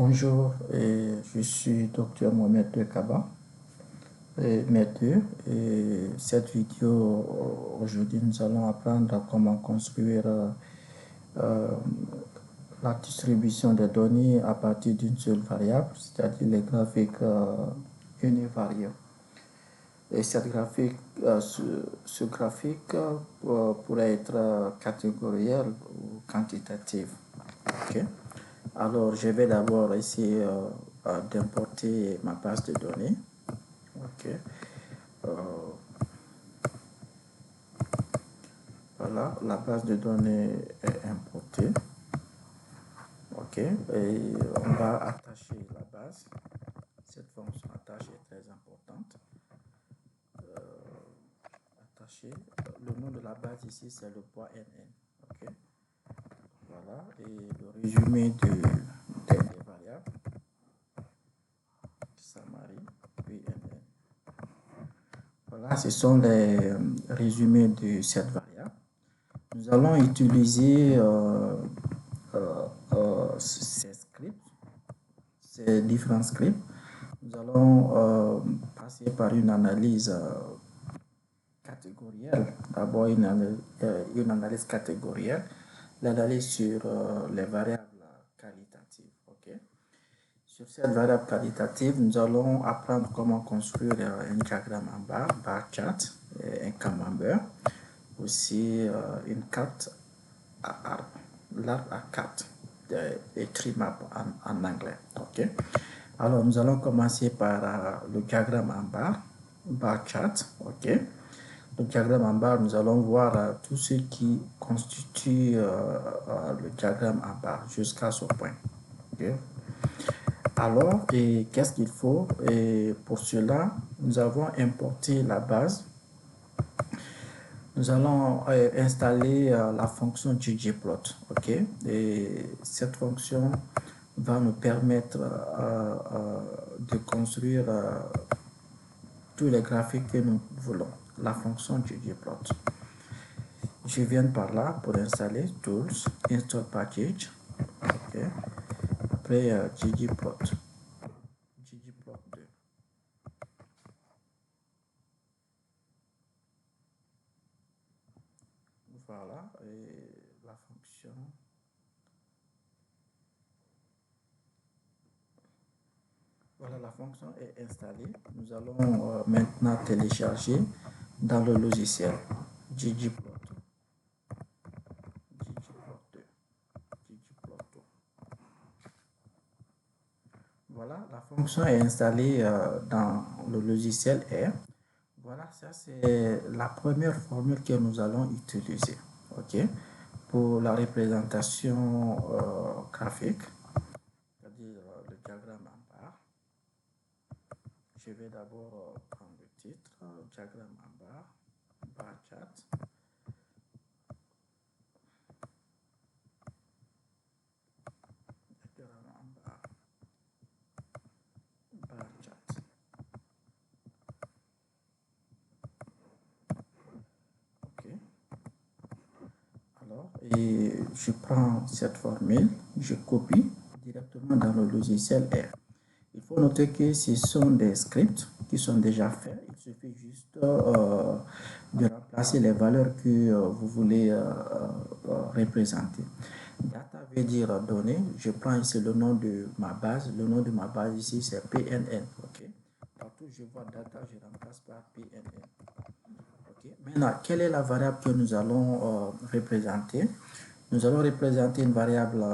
Bonjour, je suis Dr Mohamed Kaba, maître. Et cette vidéo, aujourd'hui, nous allons apprendre comment construire euh, la distribution des données à partir d'une seule variable, c'est-à-dire les graphiques univariés. Et ce graphique pourrait être catégoriel ou quantitatif. Ok. Alors, je vais d'abord essayer d'importer ma base de données. Ok. Euh, voilà, la base de données est importée. Ok. Et on va attacher la base. Cette fonction attache est très importante. Attacher. Le nom de la base ici, c'est le poids NN. Ok. Voilà. Et le résumé des variables. Summary, PNN. Voilà, ce sont les résumés de cette variable. Nous allons utiliser ces scripts, ces différents scripts. Nous allons passer par une analyse catégorielle. D'abord, une analyse catégorielle, l'analyse sur les variables qualitatives. Okay? Sur cette variable qualitative, nous allons apprendre comment construire un diagramme en barre, bar chart, un camembert, aussi une carte à arbre, l'arbre à carte, et tree map en anglais. Okay? Alors, nous allons commencer par le diagramme en barre, bar chart. Okay? Le diagramme en barre, nous allons voir tout ce qui constitue le diagramme en barre jusqu'à ce point. Okay? Alors, qu'est-ce qu'il faut? Et pour cela, nous avons importé la base. Nous allons installer la fonction ggplot. Ok? Et cette fonction va nous permettre de construire tous les graphiques que nous voulons. La fonction ggplot. Je viens par là pour installer Tools, Install Package. Ok? Après ggplot. ggplot 2. Voilà, et la fonction. Voilà, la fonction est installée. Nous allons maintenant télécharger dans le logiciel ggplot. ggplot 2. ggplot 2. Voilà, la fonction est installée dans le logiciel R. Voilà, ça c'est la première formule que nous allons utiliser. Ok, pour la représentation graphique, c'est-à-dire le diagramme en barre. Je vais d'abord prendre le titre, diagramme en barre, bar chart. Diagramme en barre, bar chart. Ok. Alors, et je prends cette formule, je copie directement dans le logiciel R. Il faut noter que ce sont des scripts qui sont déjà faits. Il suffit juste de remplacer les valeurs que vous voulez représenter. Data veut dire données. Je prends ici le nom de ma base. Le nom de ma base ici, c'est PNN. Okay? Partout je vois data, je remplace par PNN. Okay? Maintenant, quelle est la variable que nous allons représenter? Nous allons représenter une variable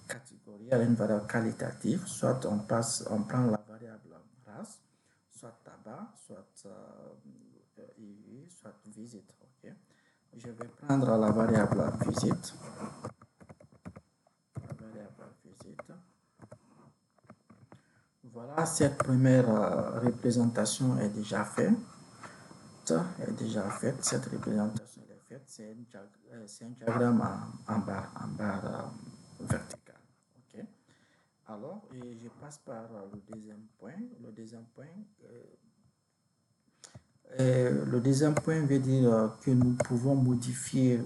catégorielle, une variable qualitative. Soit on prend la variable race, soit tabac, soit IV, soit visite. Okay? Je vais prendre la variable visite. La variable visite. Voilà, cette première représentation est déjà faite. Cette représentation est faite. C'est un diagramme en barre verticale. Okay? Alors, je passe par le deuxième point. Le deuxième point veut dire que nous pouvons modifier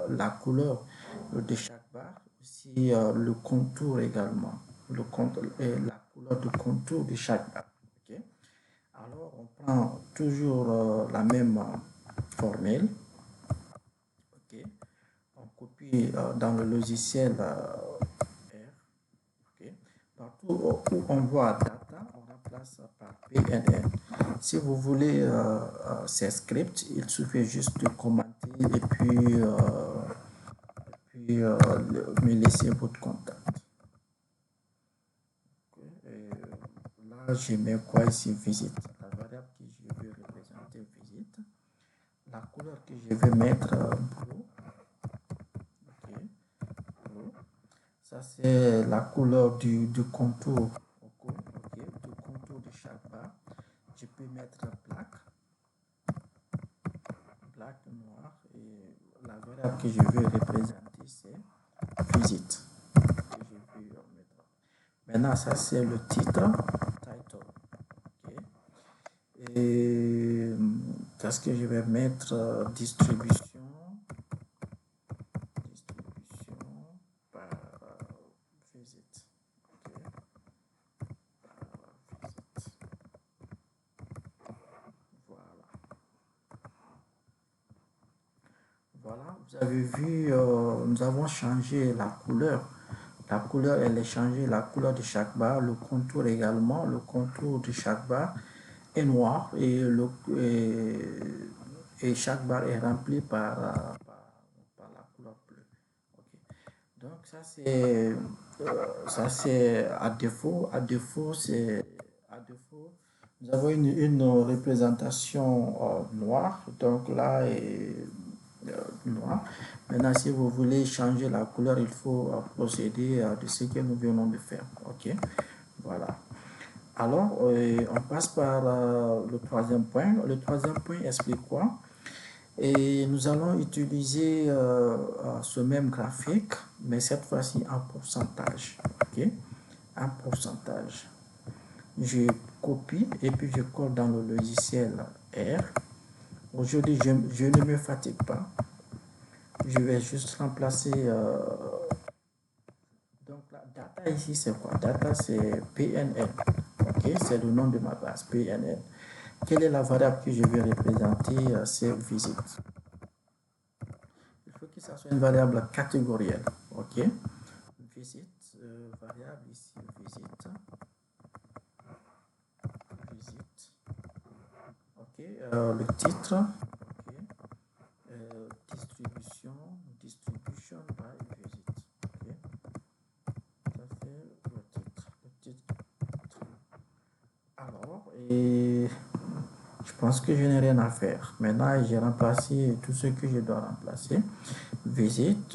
la couleur de chaque barre. ici le contour également, le contour et la couleur de contour de chaque barre. Ok. Alors, on prend toujours la même formule. Ok. On copie dans le logiciel R. Ok. Partout où on voit data, on remplace par PNN. Si vous voulez ces scripts, il suffit juste de commenter et puis, me laisser votre contact. Okay. Et là, je mets quoi ici? Visite. La variable que je vais représenter visite. La couleur que je vais mettre bleu. Okay. Bleu. Ça, c'est la couleur du contour. Okay. Du contour de chaque barre. Je peux mettre black, noir. Et la variable que je veux représenter, c'est visite. Que je vais mettre. Maintenant, ça, c'est le titre, title. Okay. Et qu'est-ce que je vais mettre? Distribution par visite. Okay. Par visite. Voilà. Voilà, vous avez vu, nous avons changé la couleur. La couleur, elle est changée, la couleur de chaque barre, le contour également, le contour de chaque barre est noir et chaque barre est remplie par la couleur bleue. Okay. Donc ça c'est à défaut. À défaut, nous avons une représentation noire. Donc là est noir. Maintenant, si vous voulez changer la couleur, il faut procéder de ce que nous venons de faire. Ok. Voilà. Alors, on passe par le troisième point. Le troisième point explique quoi? Et nous allons utiliser ce même graphique, mais cette fois-ci en pourcentage. Ok? En pourcentage. Je copie et puis je colle dans le logiciel R. Aujourd'hui, je ne me fatigue pas. Je vais juste remplacer. Donc, la data ici, c'est quoi? Data, c'est PNN. Ok? C'est le nom de ma base, PNN. Quelle est la variable que je vais représenter? C'est visite. Il faut que ça soit une variable catégorielle. Ok? Visite, variable ici, visite. Visite. Ok? Le titre. Ok? Distribution by visite. Ok? Ça fait le titre. Alors, et je pense que je n'ai rien à faire. Maintenant, j'ai remplacé tout ce que je dois remplacer. Visite,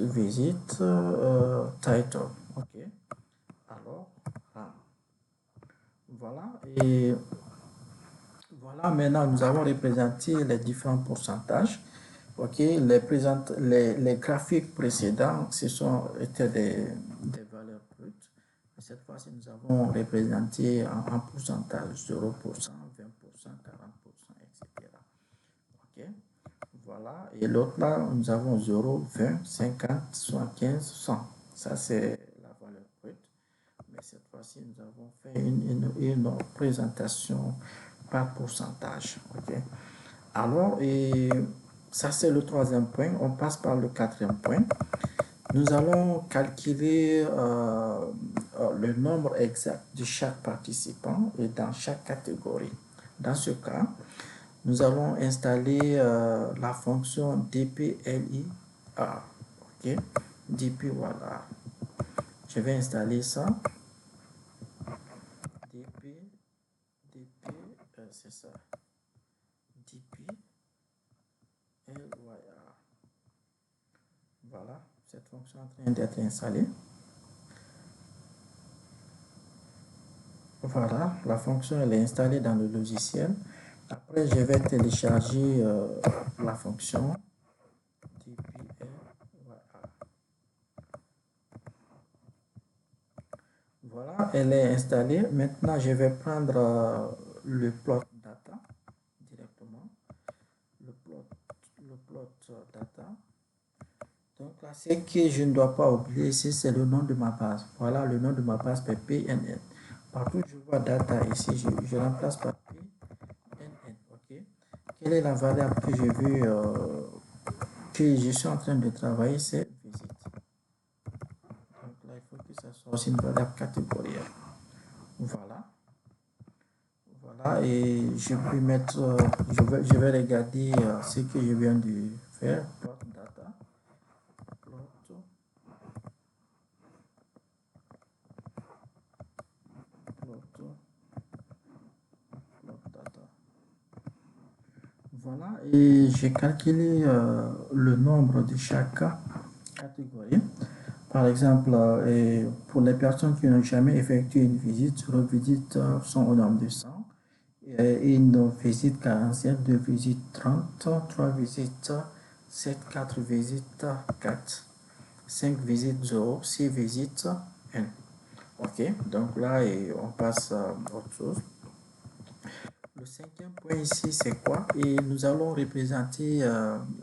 title. Ok. Alors, voilà. Et voilà, maintenant, nous avons représenté les différents pourcentages. Ok. Les graphiques précédents, étaient des valeurs brutes. Cette fois-ci, nous avons représenté en pourcentage 0%, 20%, 40%, etc. Ok. Voilà. Et l'autre là, nous avons 0, 20, 50, 75, 100. Ça, c'est la valeur brute. Mais cette fois-ci, nous avons fait une présentation par pourcentage. Ok. Alors, et ça, c'est le troisième point. On passe par le quatrième point. Nous allons calculer le nombre exact de chaque participant et dans chaque catégorie. Dans ce cas, nous allons installer la fonction dplyr. Ok, dplyr. Je vais installer ça. C'est ça. dplyr. Voilà, cette fonction est en train d'être installée. Voilà, la fonction elle est installée dans le logiciel. Après, je vais télécharger la fonction dplyr. Voilà, elle est installée. Maintenant, je vais prendre le plot data directement. Le plot data. Donc là, ce que je ne dois pas oublier ici, c'est le nom de ma base. Voilà le nom de ma base PNN. Partout je vois data ici, je remplace par PNN. Ok. Quelle est la variable que je veux, que je suis en train de travailler, c'est visite. Donc là, il faut que ça soit aussi une variable catégorielle. Voilà. Voilà, et je peux mettre, je vais regarder ce que je viens de faire. Plot data. Plot, plot, plot data. Voilà, et j'ai calculé le nombre de chaque catégorie. Par exemple, pour les personnes qui n'ont jamais effectué une visite, leurs visites sont au nombre de 100. Une visite 47, deux visites 30, trois visites 7, 4 visites 4, 5 visites 0, 6 visites 1. Ok, donc là, on passe à autre chose. Le cinquième point ici, c'est quoi? Et nous allons représenter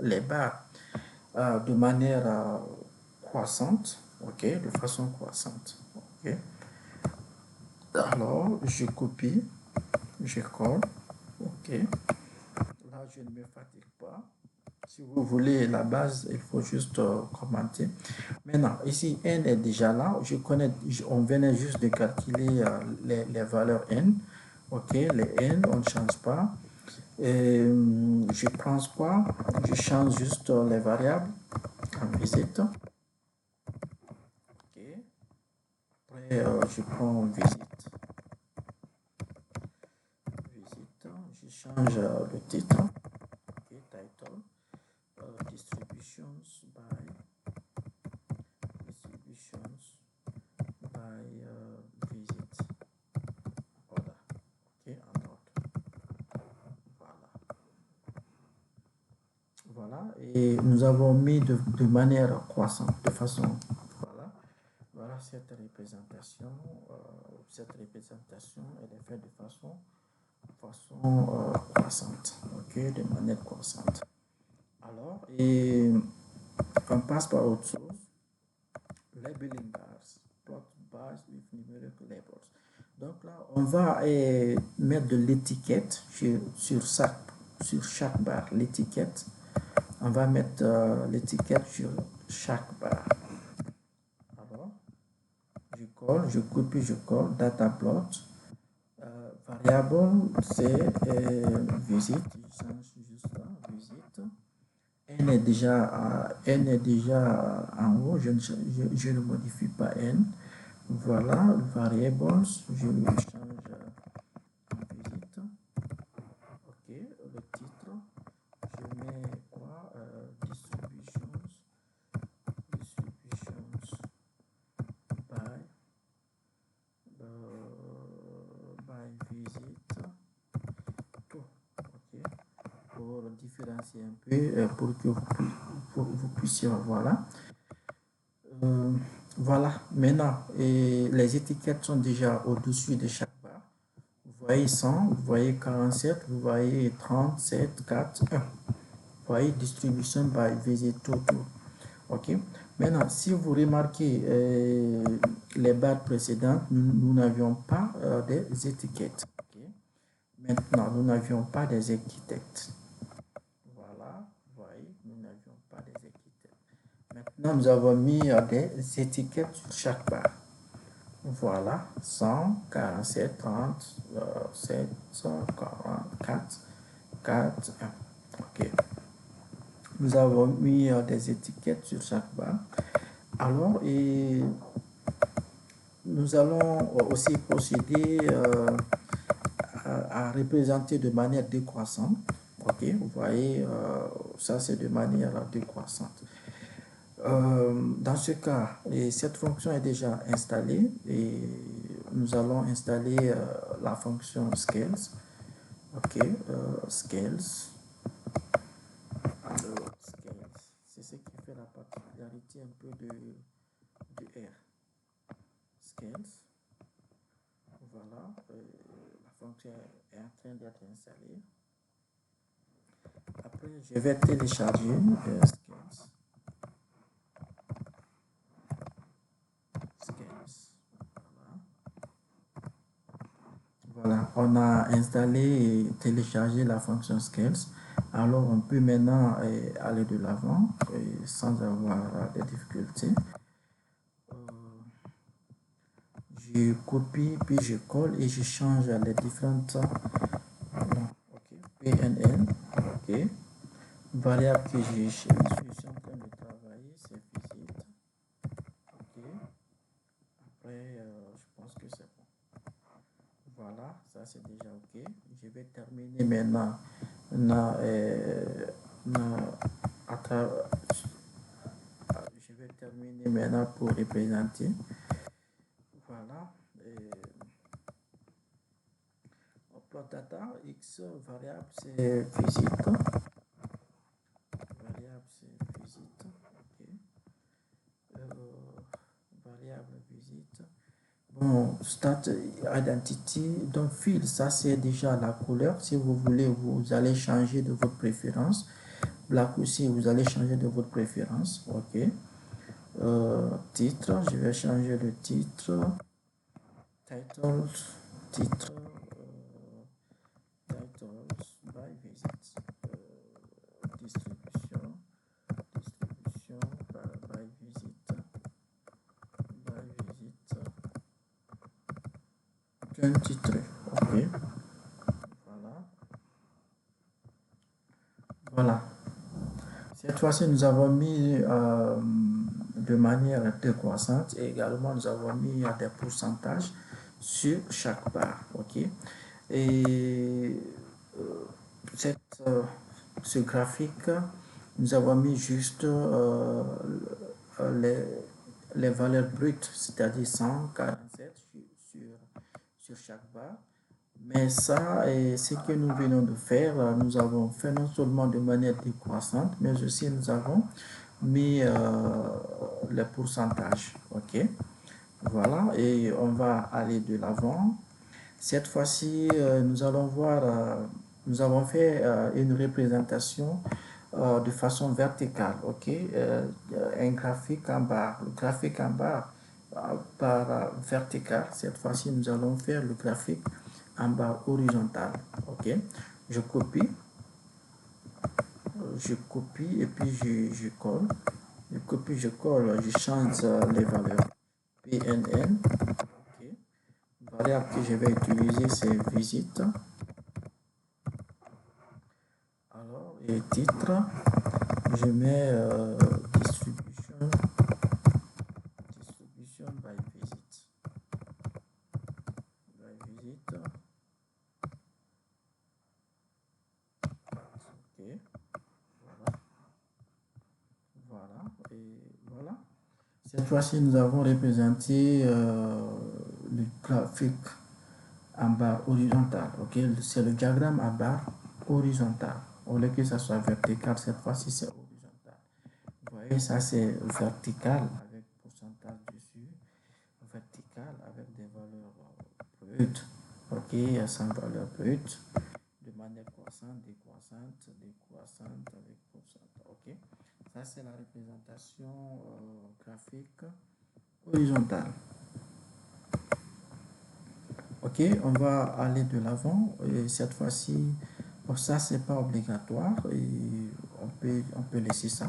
les barres de manière croissante, ok, de façon croissante. Ok. Alors, je copie, je colle, ok. Là, je ne me fatigue pas. Si vous voulez la base, il faut juste commenter. Maintenant, ici, n est déjà là. Je connais, on venait juste de calculer les valeurs n. Ok, les n, on ne change pas. Et, je prends quoi? Je change juste les variables en visite. Ok. Après, je prends visite. Visite. Je change le titre. Ok, title. Distributions by visit. Voilà. Ok, en ordre. Voilà. Voilà, et nous avons mis de manière croissante, de façon, voilà, voilà cette représentation. Cette représentation, elle est faite de façon croissante, ok, de manière croissante. Alors, et on passe par autre chose, labeling bars, plot bars with numeric labels. Donc là, on va mettre de l'étiquette sur chaque barre, l'étiquette. On va mettre l'étiquette sur chaque barre. Alors, je colle, je copie, je colle, data plot. Variable, c'est visite. Je change juste là, visite. N est déjà en haut, je ne modifie pas N. Voilà, variables, je le change en visite. Ok, le titre, je mets quoi? Distributions by visit tout, ok, pour différencier un peu, pour que vous puissiez voir là. Voilà, maintenant, les étiquettes sont déjà au-dessus de chaque barre. Vous voyez 100, vous voyez 47, vous voyez 37, 4, 1. Vous voyez distribution by visit tout. Ok. Maintenant, si vous remarquez les barres précédentes, nous n'avions pas des étiquettes. Okay. Maintenant, nous n'avions pas des étiquettes. Voilà, vous voyez, nous n'avions pas des étiquettes. Maintenant, nous avons mis des étiquettes sur chaque barre. Voilà, 100, 47, 30, 7, 44, 4, 1. Ok. Nous avons mis des étiquettes sur chaque barre. Alors, et nous allons aussi procéder à représenter de manière décroissante. Ok, vous voyez, ça c'est de manière décroissante. Dans ce cas, cette fonction est déjà installée et nous allons installer la fonction scales. Ok, scales. Alors, scales, c'est ce qui fait la particularité un peu de R. Scales. Voilà, la fonction est en train d'être installée. Après, je vais télécharger Scales. on a installé et téléchargé la fonction scales. Alors on peut maintenant aller de l'avant sans avoir de difficultés. Je copie puis je colle et je change les différentes PNN. Ok. Variable que je suis en train de travailler, c'est visite. Ok. Après, je pense que c'est bon. Voilà, ça c'est déjà ok. Je vais terminer maintenant. Je vais terminer maintenant pour représenter. Voilà. Upload data, X variable c'est visite. Variable c'est visite. Ok. Variable visite. Bon, start identity, donc field, ça c'est déjà la couleur. Si vous voulez, vous allez changer de votre préférence. Black aussi, vous allez changer de votre préférence. Ok. Titre, je vais changer le titre. Title, titre, titles by visit. Distribution, distribution by visit. By visit. 23. Ok. Voilà. Voilà. Cette fois-ci, nous avons mis de manière décroissante et également nous avons mis des pourcentages sur chaque barre. Ok. Et cette, ce graphique, nous avons mis juste les, les valeurs brutes, c'est-à-dire 147 sur chaque barre. Mais ça, et ce que nous venons de faire, nous avons fait non seulement de manière décroissante, mais aussi nous avons mis les pourcentages. Ok, voilà, et on va aller de l'avant. Cette fois-ci, nous allons voir, nous avons fait une représentation de façon verticale. Ok, un graphique en bas, le graphique en bas par vertical. Cette fois-ci, nous allons faire le graphique en bas horizontal. Ok, je copie, et puis je colle. Je copie, je colle, je change les valeurs PNN. Ok, variable que je vais utiliser, c'est visite. Alors, et titre, je mets distribution by visit. By visit. Ok, voilà. Voilà, et voilà. Cette fois-ci, nous avons représenté le graphique en barre horizontale. Ok, c'est le diagramme à barre horizontale. Au lieu que ça soit vertical, cette fois-ci, c'est horizontal. Vous voyez, ça c'est vertical avec pourcentage dessus, vertical avec des valeurs brutes. Ok, sans valeur brute, de manière croissante, décroissante, décroissante avec pourcentage. Ok, ça c'est la représentation graphique horizontale. Ok, on va aller de l'avant et cette fois-ci, bon, ça c'est pas obligatoire et on peut laisser ça.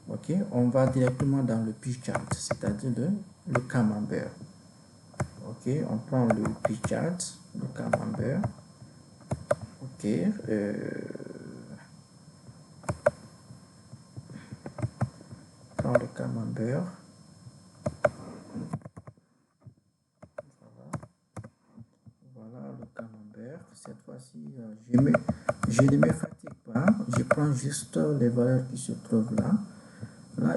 Ok, on va directement dans le pie chart, c'est-à-dire le camembert. Ok, on prend le pie chart, le camembert. Ok, prend le camembert. Voilà le camembert. Cette fois-ci, je ne me fatigue pas. Je prends juste les valeurs qui se trouvent là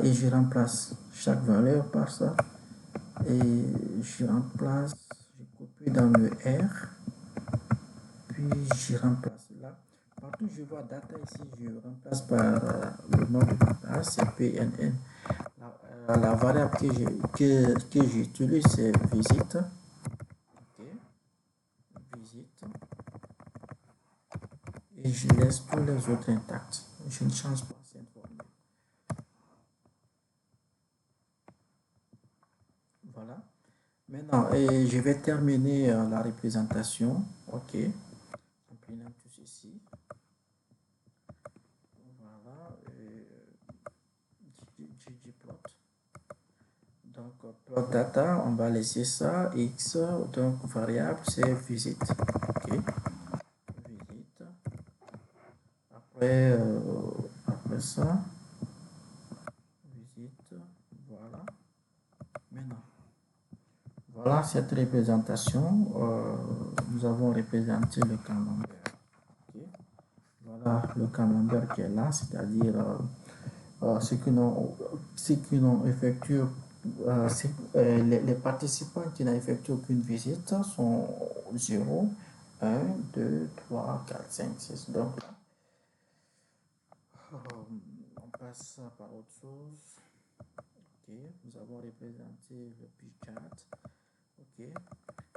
et je remplace chaque valeur par ça. Et je remplace, je copie dans le R, puis je remplace là. Partout je vois data ici, je remplace par le nom de ma base, c'est PNN. La variable que j'utilise, c'est visite. Ok, visite. Et je laisse tous les autres intacts. Je ne change pas cette formule. Voilà. Maintenant, je vais terminer la représentation. ok, imprimons tout ceci, voilà, ggplot. Donc, plot data, on va laisser ça, x, donc variable, c'est visite, ok, visite. Après ça, visite, voilà. Maintenant, voilà cette représentation. Nous avons représenté le camembert. Okay. Voilà le camembert qui est là, c'est-à-dire ce que l'on effectue. Les participants qui n'ont effectué aucune visite sont 0, 1, 2, 3, 4, 5, 6. Donc là, on passe par autre chose. Ok, nous avons représenté le pichat. Ok,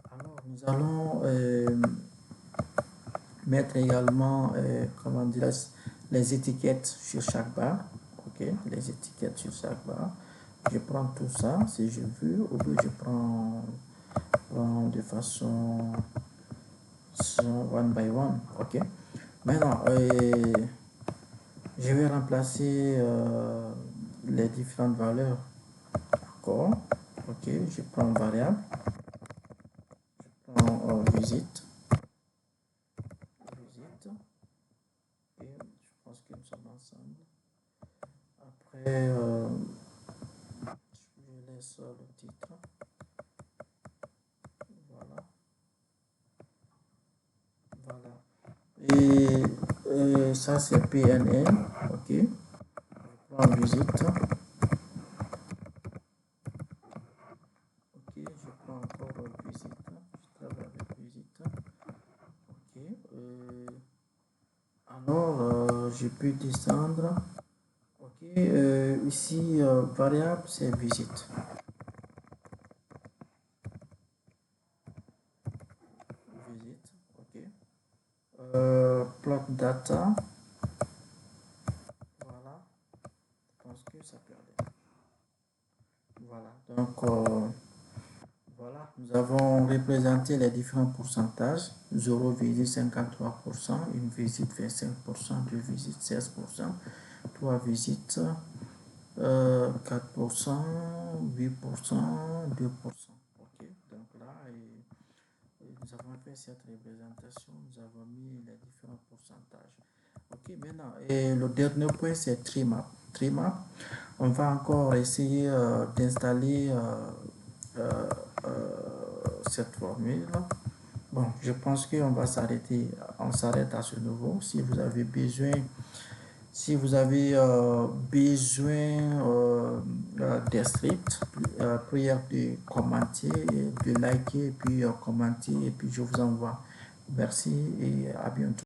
alors nous allons mettre également, comment dire, les étiquettes sur chaque barre. Ok, les étiquettes sur chaque barre. Je prends tout ça, si je veux, ou bien je prends de façon one by one. Ok, maintenant, je vais remplacer les différentes valeurs. D'accord, ok, je prends variable, je prends visite, et je pense que nous sommes ensemble. Après, je laisse le titre. Voilà. Voilà. Et ça, c'est PNN. Ok. Je prends visite. Ok. Je prends encore visite. Je travaille avec visite. Ok. Alors, je peux descendre. Ok. Ici, variable, c'est visite. Visite. Ok. Plot data. Voilà. Je pense que ça peut aller. Voilà. Donc, voilà, nous avons représenté les différents pourcentages. 0,53%, une visite 25%, deux visites 16%, trois visites 4%, 8%, 2%. Ok, donc là, nous avons fait cette représentation, nous avons mis les différents pourcentages. Ok, maintenant, et le dernier point, c'est Trimap. Trimap, on va encore essayer d'installer euh, cette formule. Bon, je pense qu'on va s'arrêter, on s'arrête à ce niveau. Si vous avez besoin des scripts, prière de commenter, de liker, puis commenter, et puis je vous envoie. Merci et à bientôt.